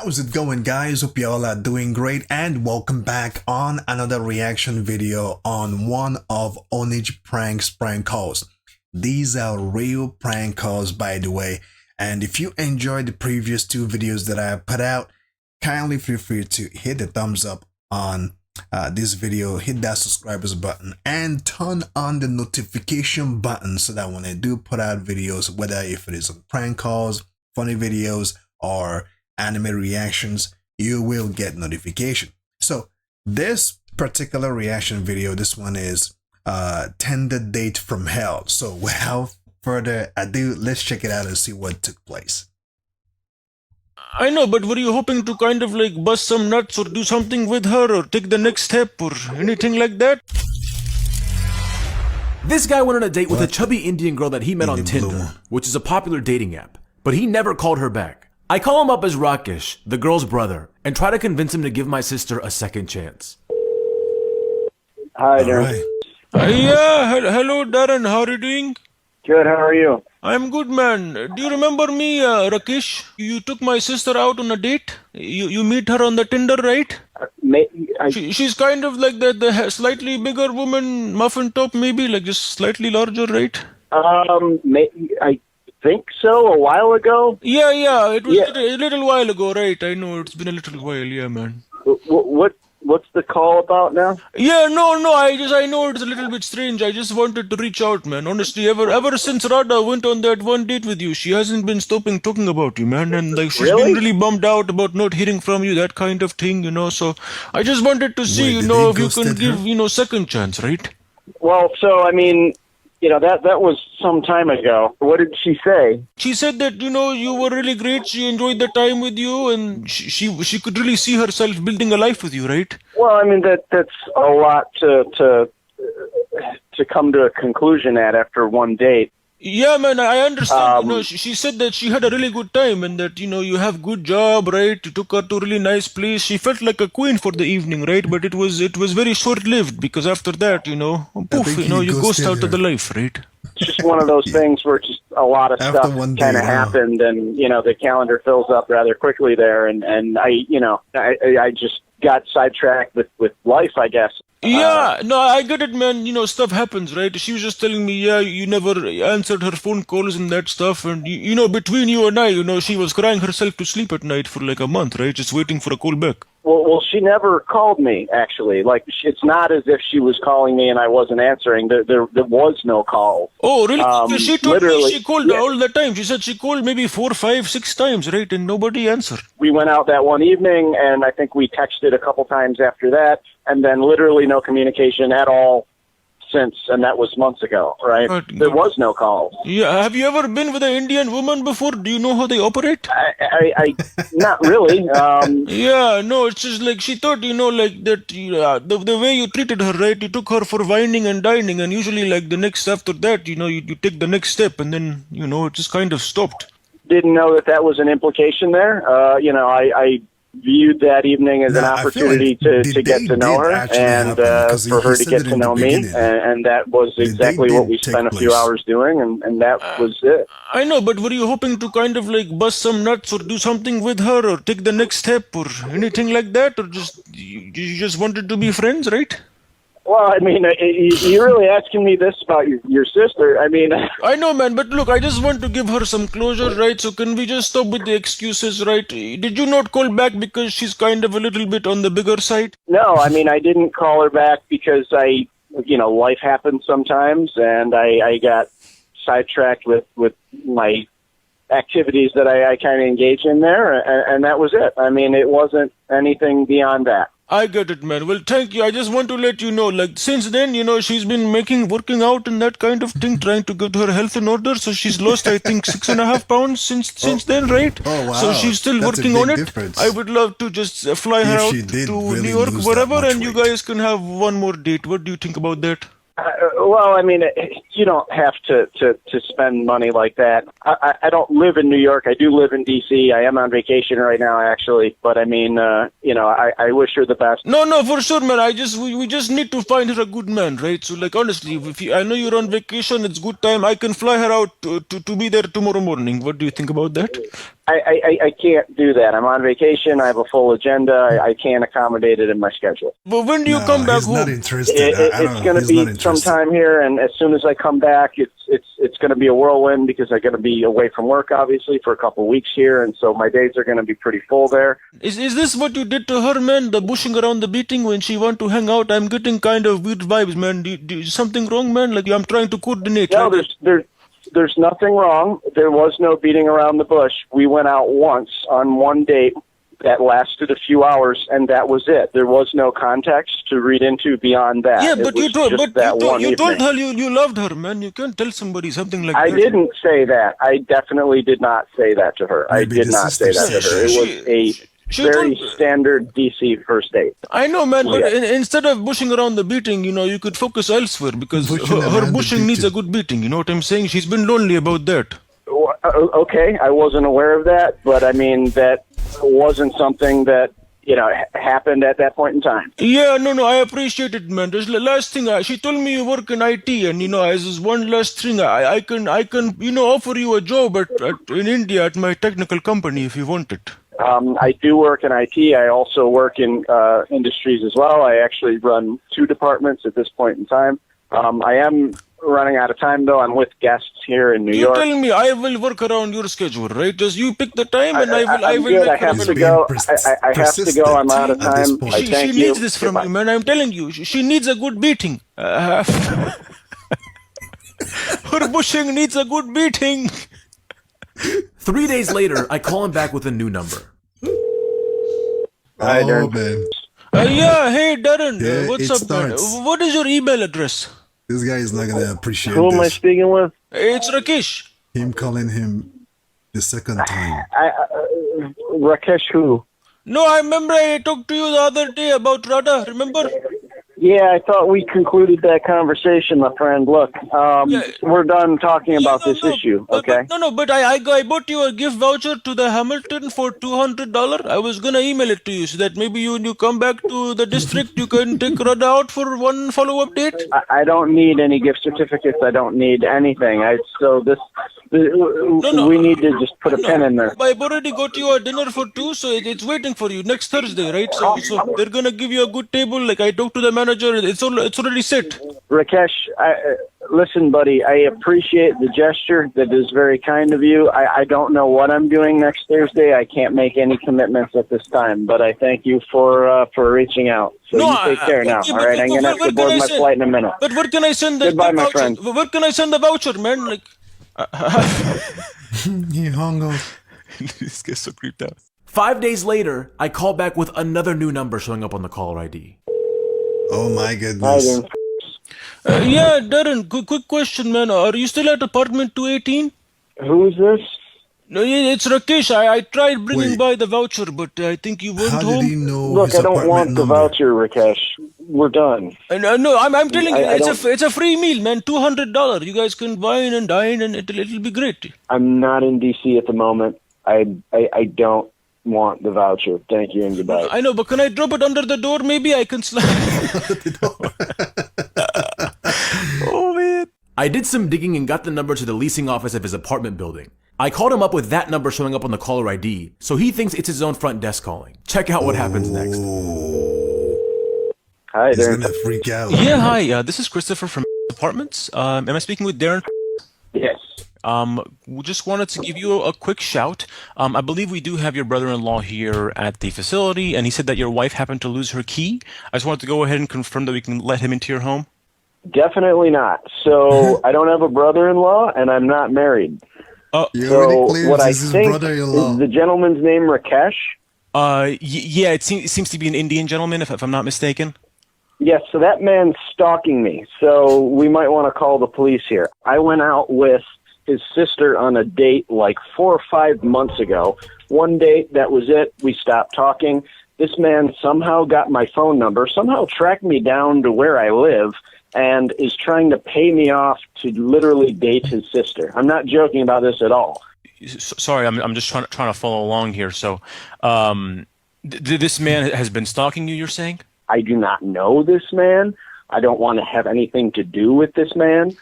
How's it going, guys? Hope you all are doing great, and welcome back on another reaction video on one of Ownage prank calls. These are real prank calls, by the way, and if you enjoyed the previous two videos that I put out, kindly feel free to hit the thumbs up on this video, hit that subscribers button, and turn on the notification button so that when I do put out videos, whether if it is on prank calls, funny videos, or anime reactions, you will get notification. So this particular reaction video, this one is Tinder date from hell. So without further ado, let's check it out and see what took place. I know, but were you hoping to kind of like bust some nuts or do something with her or take the next step or anything like that? This guy went on a date with a chubby Indian girl that he met on Tinder, which is a popular dating app, but he never called her back. I call him up as Rakesh, the girl's brother, and try to convince him to give my sister a second chance. Hi there. Hello Darren, how are you doing? Good, how are you? I'm good, man. Do you remember me, Rakesh? You took my sister out on a date? You meet her on the Tinder, right? She's kind of like the slightly bigger woman, muffin top maybe, like just slightly larger, right? I think so, a while ago. Yeah, it was a little while ago, right? I know, it's been a little while, yeah, man. What's the call about now? Yeah, no, I know it's a little bit strange. I just wanted to reach out, man. Honestly, ever since Radha went on that one date with you, she hasn't been stopping talking about you, man. And like, she's been really bummed out about not hearing from you, that kind of thing, you know. So I just wanted to see, if you can give, second chance, right? Well, so, I mean, that was some time ago. What did she say? She said that, you were really great. She enjoyed the time with you, and she could really see herself building a life with you, right? Well, I mean, that's a lot to come to a conclusion at after one date. Yeah, man, I understand. She said that she had a really good time and that, you have good job, right? You took her to a really nice place. She felt like a queen for the evening, right? But it was very short-lived because after that, poof, you ghost out of the life, right? It's just one of those things where just a lot of stuff kind of happened and, the calendar fills up rather quickly there. And I just got sidetracked with life, I guess. Yeah, no, I get it, man. Stuff happens, right? She was just telling me, yeah, you never answered her phone calls and that stuff. And, between you and I, she was crying herself to sleep at night for like a month, right? Just waiting for a call back. Well, she never called me, actually. Like, it's not as if she was calling me and I wasn't answering. There was no call. Oh, really? She told me she called all the time. She said she called maybe 4, 5, 6 times, right? And nobody answered. We went out that one evening, and I think we texted a couple times after that, and then literally no communication at all since, and that was months ago, right? There was no call. Yeah, have you ever been with an Indian woman before? Do you know how they operate? I not really. Yeah, no, it's just like she thought, like that, the way you treated her, right? You took her for wining and dining, and usually like the next after that, you take the next step, and then, it just kind of stopped. Didn't know that was an implication there. I viewed that evening as an opportunity to get to know her and for her to get to know me, and that was exactly what we spent a few hours doing, and that was it. I know, but were you hoping to kind of like bust some nuts or do something with her or take the next step or anything like that, or just you just wanted to be friends, right? Well, I mean, you're really asking me this about your sister. I mean... I know, man, but look, I just want to give her some closure, right? So can we just stop with the excuses, right? Did you not call back because she's kind of a little bit on the bigger side? No, I mean, I didn't call her back because life happens sometimes, and I got sidetracked with my activities that I kind of engage in there, and that was it. I mean, it wasn't anything beyond that. I get it, man. Well, thank you. I just want to let you know, like, since then, she's been working out and that kind of thing, trying to get her health in order. So she's lost, I think, 6.5 pounds since then, right? Oh, wow. So she's still working on it. I would love to just fly her out to New York, wherever, and you guys can have one more date. What do you think about that? Well, I mean, you don't have to spend money like that. I don't live in New York. I do live in D.C. I am on vacation right now, actually. But I mean, I wish her the best. No, for sure, man. We just need to find her a good man, right? So, like, honestly, I know you're on vacation. It's good time. I can fly her out to be there tomorrow morning. What do you think about that? I can't do that. I'm on vacation. I have a full agenda. I can't accommodate it in my schedule. But when do you come back he's not home? interested. It's going to be sometime here, and as soon as I come back, it's going to be a whirlwind because I'm going to be away from work, obviously, for a couple of weeks here, and so my days are going to be pretty full there. Is this what you did to her, man? The bushing around the beating when she want to hang out? I'm getting kind of weird vibes, man. Is something wrong, man? Like I'm trying to coordinate. No, there's nothing wrong. There was no beating around the bush. We went out once on one date that lasted a few hours, and that was it. There was no context to read into beyond that. Yeah, but you told evening. her you loved her, man. You can't tell somebody something like that. I didn't say that. I definitely did not say that to her. Maybe I did not say that to her. It was a very standard DC first date. I know, man, but instead of bushing around the beating, you could focus elsewhere because her bushing needs a good beating. You know what I'm saying? She's been lonely about that. Okay, I wasn't aware of that, but I mean, that wasn't something that, happened at that point in time. Yeah, no, I appreciate it, man. There's the last thing, she told me you work in IT, and, as one last thing, I can, offer you a job in India at my technical company if you want it. I do work in IT. I also work in industries as well. I actually run 2 departments at this point in time. I am running out of time, though. I'm with guests here in New York. You tell me, I will work around your schedule, right? Just you pick the time, and I will. Good. I have to go. I have to go. I'm out of time. She needs this from you, man. I'm telling you, she needs a good beating. Her bushing needs a good beating. 3 days later, I call him back with a new number. Hi, Darren. Man. Yeah, hey, Darren. Yeah, what's up, man? starts. What is your email address? This guy is not gonna appreciate Who am I this. speaking with? It's Rakesh. Him calling him the second time. Rakesh who? No, I remember I talked to you the other day about Radha, remember? Yeah, I thought we concluded that conversation, my friend. Look, we're done talking about this issue, okay? But I bought you a gift voucher to the Hamilton for $200. I was gonna email it to you so that maybe when you come back to the district, you can take Radha out for one follow-up date. I don't need any gift certificates. I don't need anything. We need to just put a pen in there. I've already got you a dinner for 2, so it's waiting for you next Thursday, right? So they're gonna give you a good table. Like I talked to the manager, it's already set. Rakesh, listen, buddy, I appreciate the gesture. That is very kind of you. I don't know what I'm doing next Thursday. I can't make any commitments at this time, but I thank you for reaching out. So you take care now, all right? I'm going to have to board my flight in a minute. But where can I send the Goodbye, my voucher? friend. Where can I send the voucher, man? Like, He hung up. this gets so creeped out. 5 days later, I call back with another new number showing up on the caller ID. Oh my Hi, goodness. Darren. Yeah, Darren, quick question, man. Are you still at apartment 218? Who is this? No, it's Rakesh. I tried bringing Wait. by the voucher, but I think you weren't How home. did he know Look, his I don't apartment want the number? voucher, Rakesh. We're done. No, I'm telling you, I it's a free meal, man. $200. You guys can wine and dine, and it'll be great. I'm not in D.C. at the moment. I don't want the voucher. Thank you and goodbye. I know, but can I drop it under the door? Maybe I can slide. Oh man. I did some digging and got the number to the leasing office of his apartment building. I called him up with that number showing up on the caller ID, so he thinks it's his own front desk calling. Check out what happens next. Hi, He's Darren. gonna freak out. Yeah, hi. This is Christopher from Apartments. Am I speaking with Darren? Yes. We just wanted to give you a quick shout. I believe we do have your brother-in-law here at the facility, and he said that your wife happened to lose her key. I just wanted to go ahead and confirm that we can let him into your home. Definitely not. So I don't have a brother-in-law, and I'm not married. You So already claimed what I this is think brother-in-law. is the gentleman's name Rakesh. Yeah, it seems to be an Indian gentleman, if I'm not mistaken. Yes, so that man's stalking me. So we might want to call the police here. I went out with his sister on a date like 4 or 5 months ago. One date, that was it. We stopped talking. This man somehow got my phone number, somehow tracked me down to where I live, and is trying to pay me off to literally date his sister. I'm not joking about this at all. Sorry, I'm just trying to follow along here. So, this man has been stalking you, you're saying? I do not know this man. I don't want to have anything to do with this man.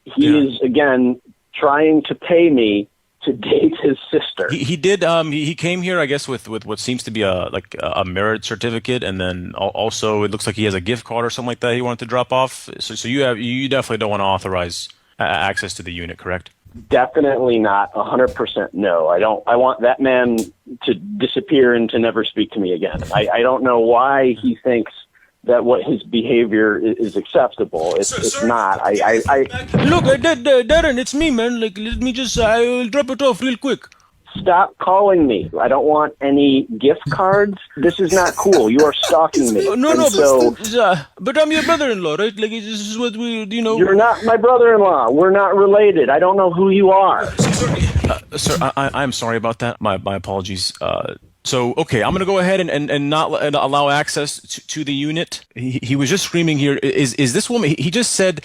He is, again, trying to pay me to date his sister. He did. He came here, I guess, with what seems to be a merit certificate, and then also it looks like he has a gift card or something like that he wanted to drop off. So you definitely don't want to authorize access to the unit, correct? Definitely not. 100% no. I don't. I want that man to disappear and to never speak to me again. I don't know why he thinks that what his behavior is acceptable. It's not. Look, Darren, it's me, man. Like, let me just. I will drop it off real quick. Stop calling me. I don't want any gift cards. This is not cool. You are stalking me. But I'm your brother-in-law, right? Like, this is what we, You're not my brother-in-law. We're not related. I don't know who you are. Sir, I'm sorry about that. My apologies. So, okay, I'm going to go ahead and not allow access to the unit. He was just screaming here. Is this woman? He just said.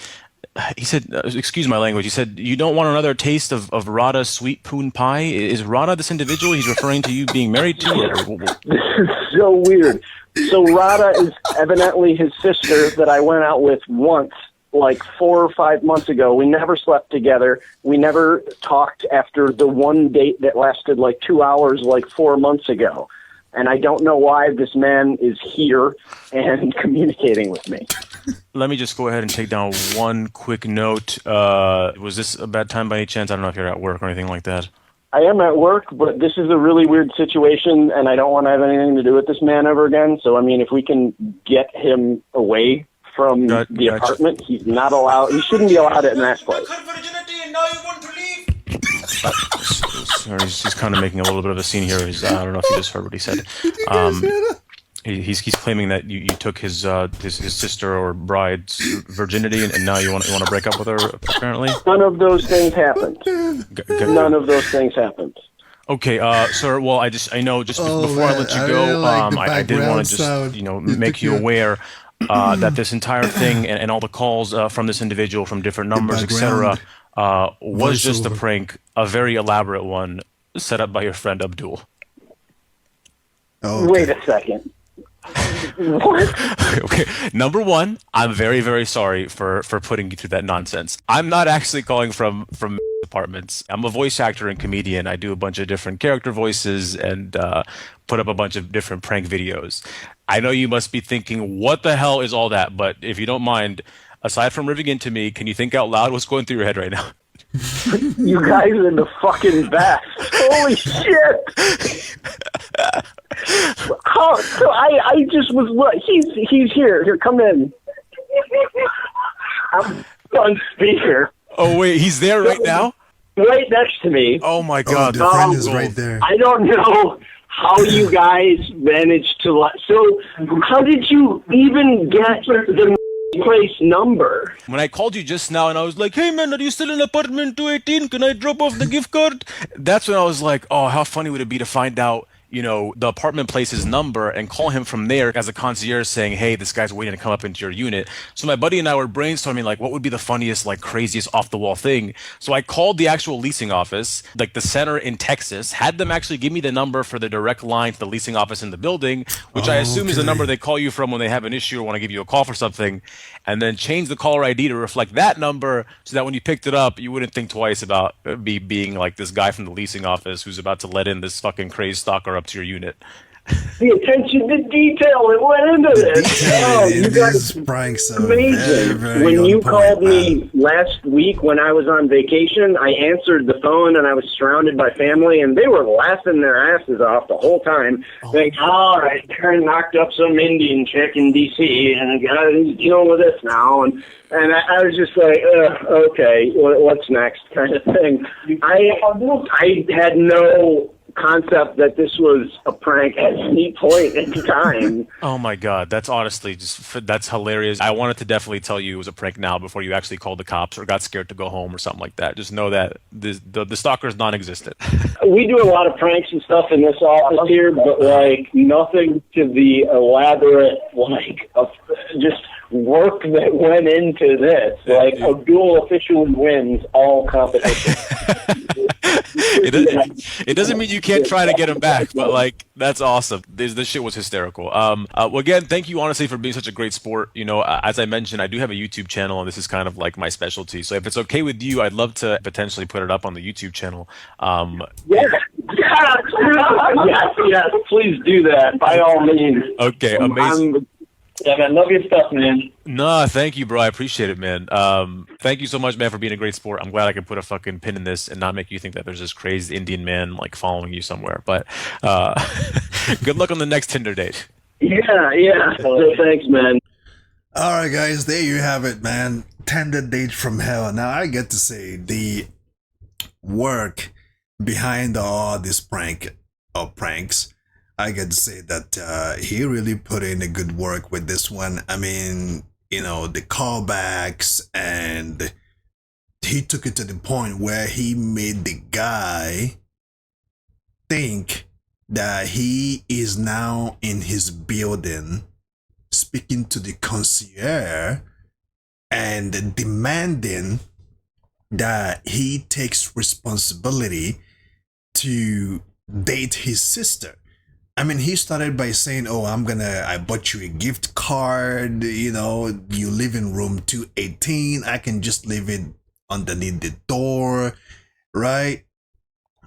He said, excuse my language, he said, you don't want another taste of Radha's sweet poon pie? Is Radha this individual he's referring to you being married to? This is so weird. So Radha is evidently his sister that I went out with once, like 4 or 5 months ago. We never slept together. We never talked after the one date that lasted like 2 hours, like 4 months ago. And I don't know why this man is here and communicating with me. Let me just go ahead and take down one quick note. Was this a bad time by any chance? I don't know if you're at work or anything like that. I am at work, but this is a really weird situation, and I don't want to have anything to do with this man ever again. So, I mean, if we can get him away from the apartment, he's not allowed. He shouldn't be allowed in that place. Sorry, he's kind of making a little bit of a scene here. I don't know if you just heard what he said. He's claiming that you took his sister or bride's virginity, and now you want to break up with her. Apparently, none of those things happened. None of those things happened. Okay, sir. Well, I know just before I let you go, I did want to just make you aware that this entire thing and all the calls from this individual from different numbers, etc., was just a prank, a very elaborate one set up by your friend Abdul. Oh, okay. Wait a second. What? Okay. Number one, I'm very, very sorry for putting you through that nonsense. I'm not actually calling from apartments. I'm a voice actor and comedian. I do a bunch of different character voices and put up a bunch of different prank videos. I know you must be thinking, what the hell is all that? But if you don't mind, aside from ripping into me, can you think out loud what's going through your head right now? You guys are the fucking best. Holy shit. How? So I just was, he's here. Here, come in. I'm on speaker. Oh, wait, he's there right now? Right next to me. Oh, my God. The friend is right there. I don't know how you guys managed to... So, how did you even get the place number? When I called you just now and I was like, hey, man, are you still in apartment 218? Can I drop off the gift card? That's when I was like, oh, how funny would it be to find out, the apartment place's number and call him from there as a concierge saying, hey, this guy's waiting to come up into your unit. So my buddy and I were brainstorming, like, what would be the funniest, like, craziest off-the-wall thing? So I called the actual leasing office, like the center in Texas, had them actually give me the number for the direct line to the leasing office in the building, which I assume is the number they call you from when they have an issue or want to give you a call for something, and then change the caller ID to reflect that number so that when you picked it up, you wouldn't think twice about me being like this guy from the leasing office who's about to let in this fucking crazed stalker up to your unit. The attention to detail that went into this. You guys pranks are amazing. very When you called man. me last week when I was on vacation, I answered the phone and I was surrounded by family, and they were laughing their asses off the whole time. Saying, all right, Karen knocked up some Indian chick in D.C. and he's dealing with this now. And I was just like, okay, what's next kind of thing. I had no concept that this was a prank at any point in time. Oh my God, that's honestly that's hilarious. I wanted to definitely tell you it was a prank now before you actually called the cops or got scared to go home or something like that. Just know that the stalker is non-existent. We do a lot of pranks and stuff in this office here, but like nothing to the elaborate, like just work that went into this. Like, Abdul officially wins all competitions. It doesn't mean you can't try to get him back, but like that's awesome. This shit was hysterical. Well, again, thank you honestly for being such a great sport. You know, as I mentioned, I do have a YouTube channel, and this is kind of like my specialty. So if it's okay with you, I'd love to potentially put it up on the YouTube channel. Yes, please do that by all means. Okay, amazing. Yeah, man, love your stuff, man. Nah, thank you, bro. I appreciate it, man. Thank you so much, man, for being a great sport. I'm glad I could put a fucking pin in this and not make you think that there's this crazy Indian man like following you somewhere. But good luck on the next Tinder date. Yeah. Thanks, man. All right, guys, there you have it, man. Tinder date from hell. Now I get to say the work behind all this pranks. I get to say that he really put in a good work with this one. I mean, you know, the callbacks, and he took it to the point where he made the guy think that he is now in his building speaking to the concierge and demanding that he takes responsibility to date his sister. I mean, he started by saying, oh, I bought you a gift card, you know, you live in room 218, I can just leave it underneath the door, right?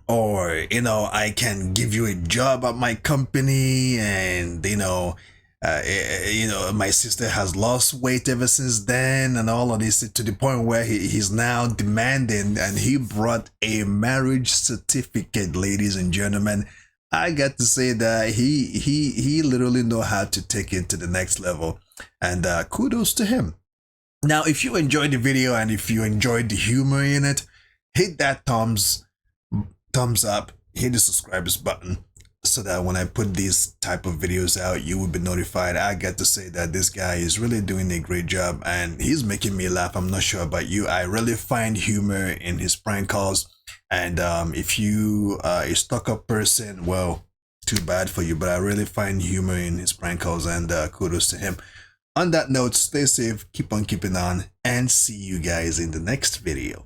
Or, you know, I can give you a job at my company, and, you know, my sister has lost weight ever since then, and all of this, to the point where he's now demanding, and he brought a marriage certificate, ladies and gentlemen. I got to say that he literally know how to take it to the next level, and kudos to him. Now, if you enjoyed the video and if you enjoyed the humor in it, hit that thumbs up, hit the subscribers button, so that when I put these type of videos out, you will be notified. I got to say that this guy is really doing a great job, and he's making me laugh. I'm not sure about you. I really find humor in his prank calls. And if you a stuck-up person, well, too bad for you. But I really find humor in his prank calls, and kudos to him. On that note, stay safe, keep on keeping on, and see you guys in the next video.